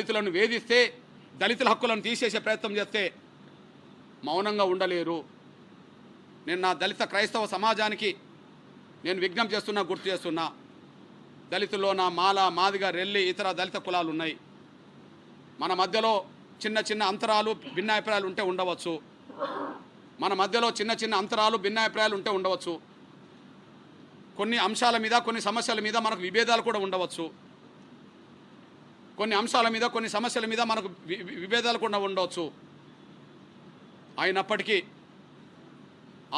దళితులను వేధిస్తే దళితుల హక్కులను తీసేసే ప్రయత్నం చేస్తే మౌనంగా ఉండలేరు. నేను నా దళిత క్రైస్తవ సమాజానికి నేను విజ్ఞప్తి చేస్తున్నా, గుర్తు చేస్తున్నా. దళితుల్లో నా మాల, మాదిగ, రెల్లి, ఇతర దళిత కులాలు ఉన్నాయి. మన మధ్యలో చిన్న చిన్న అంతరాలు, భిన్నాభిప్రాయాలు ఉంటే ఉండవచ్చు. మన మధ్యలో చిన్న చిన్న అంతరాలు, భిన్నాభిప్రాయాలు ఉంటే ఉండవచ్చు. కొన్ని అంశాల మీద, కొన్ని సమస్యల మీద మనకు విభేదాలు కూడా ఉండవచ్చు. కొన్ని అంశాల మీద, కొన్ని సమస్యల మీద మనకు విభేదాలు కూడా ఉండవచ్చు. అయినప్పటికీ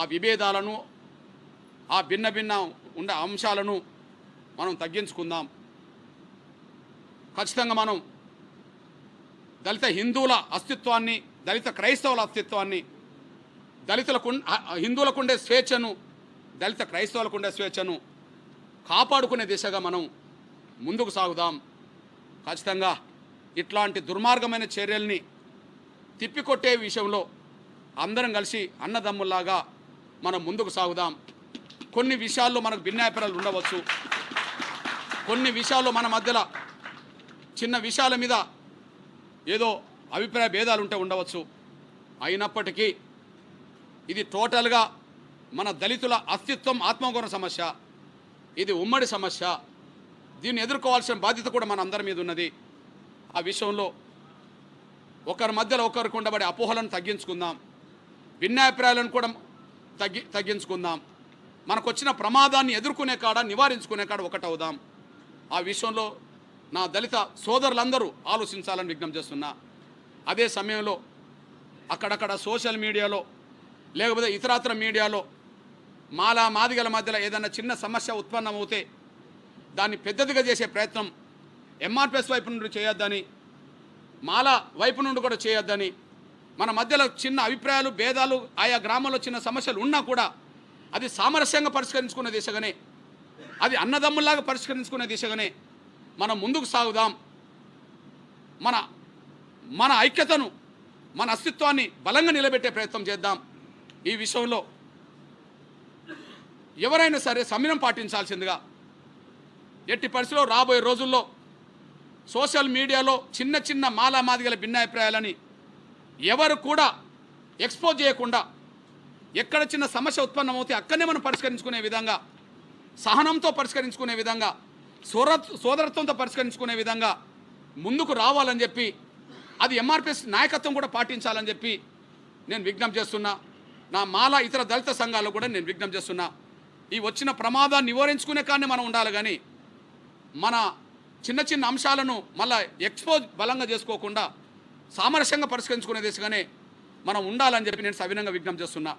ఆ విభేదాలను, ఆ భిన్న భిన్న ఉండే అంశాలను మనం తగ్గించుకుందాం. ఖచ్చితంగా మనం దళిత హిందువుల అస్తిత్వాన్ని, దళిత క్రైస్తవుల అస్తిత్వాన్ని, హిందువులకు ఉండే స్వేచ్ఛను, దళిత క్రైస్తవులకు ఉండే స్వేచ్ఛను కాపాడుకునే దిశగా మనం ముందుకు సాగుదాం. ఖచ్చితంగా ఇట్లాంటి దుర్మార్గమైన చర్యల్ని తిప్పికొట్టే విషయంలో అందరం కలిసి అన్నదమ్ముల్లాగా మనం ముందుకు సాగుదాం. కొన్ని విషయాల్లో మనకు భిన్నాభిప్రాయాలు ఉండవచ్చు. కొన్ని విషయాల్లో మన మధ్యలో చిన్న విషయాల మీద ఏదో అభిప్రాయ భేదాలు ఉంటే ఉండవచ్చు. అయినప్పటికీ ఇది టోటల్గా మన దళితుల అస్తిత్వం, ఆత్మగౌరవ సమస్య. ఇది ఉమ్మడి సమస్య. దీన్ని ఎదుర్కోవాల్సిన బాధ్యత కూడా మన అందరి మీద ఉన్నది. ఆ విషయంలో ఒకరి మధ్యలో ఒకరికి ఉండబడే అపోహలను తగ్గించుకుందాం. భిన్నాభిప్రాయాలను కూడా తగ్గించుకుందాం. మనకు వచ్చిన ప్రమాదాన్ని ఎదుర్కొనే కాడ, నివారించుకునే కాడ ఒకటవుదాం. ఆ విషయంలో నా దళిత సోదరులందరూ ఆలోచించాలని విజ్ఞప్తి చేస్తున్నా. అదే సమయంలో అక్కడక్కడ సోషల్ మీడియాలో లేకపోతే ఇతరత్ర మీడియాలో మాలా మాదిగల మధ్యలో ఏదైనా చిన్న సమస్య ఉత్పన్నమవుతే దాన్ని పెద్దదిగా చేసే ప్రయత్నం ఎంఆర్పిఎస్ వైపు నుండి చేయొద్దని, మాలా వైపు నుండి కూడా చేయొద్దని, మన మధ్యలో చిన్న అభిప్రాయాలు, భేదాలు, ఆయా గ్రామాల్లో చిన్న సమస్యలు ఉన్నా కూడా అది సామరస్యంగా పరిష్కరించుకునే దిశగానే, అది అన్నదమ్ముల్లాగా పరిష్కరించుకునే దిశగానే మనం ముందుకు సాగుదాం. మన ఐక్యతను, మన అస్తిత్వాన్ని బలంగా నిలబెట్టే ప్రయత్నం చేద్దాం. ఈ విషయంలో ఎవరైనా సరే సమయం పాటించాల్సిందిగా, ఎట్టి పరిస్థితుల్లో రాబోయే రోజుల్లో సోషల్ మీడియాలో చిన్న చిన్న మాలా మాదిగల భిన్నాభిప్రాయాలని ఎవరు కూడా ఎక్స్పోజ్ చేయకుండా, ఎక్కడ చిన్న సమస్య ఉత్పన్నమవుతే అక్కడనే మనం పరిష్కరించుకునే విధంగా, సహనంతో పరిష్కరించుకునే విధంగా, సోదరత్వంతో పరిష్కరించుకునే విధంగా ముందుకు రావాలని చెప్పి, అది ఎంఆర్పిఎస్ నాయకత్వం కూడా పాటించాలని చెప్పి నేను విజ్ఞప్తి చేస్తున్నా. నా మాల ఇతర దళిత సంఘాలు కూడా నేను విజ్ఞప్తి చేస్తున్నా. ఈ వచ్చిన ప్రమాదాన్ని నివారించుకునే కానీ మనం ఉండాలి, కానీ మన చిన్న చిన్న అంశాలను మళ్ళీ ఎక్స్పోజ్ బలంగా చేసుకోకుండా సామరస్యంగా పరిష్కరించుకునే దిశగానే మనం ఉండాలని చెప్పి నేను సవినంగా విజ్ఞప్తి చేస్తున్నా.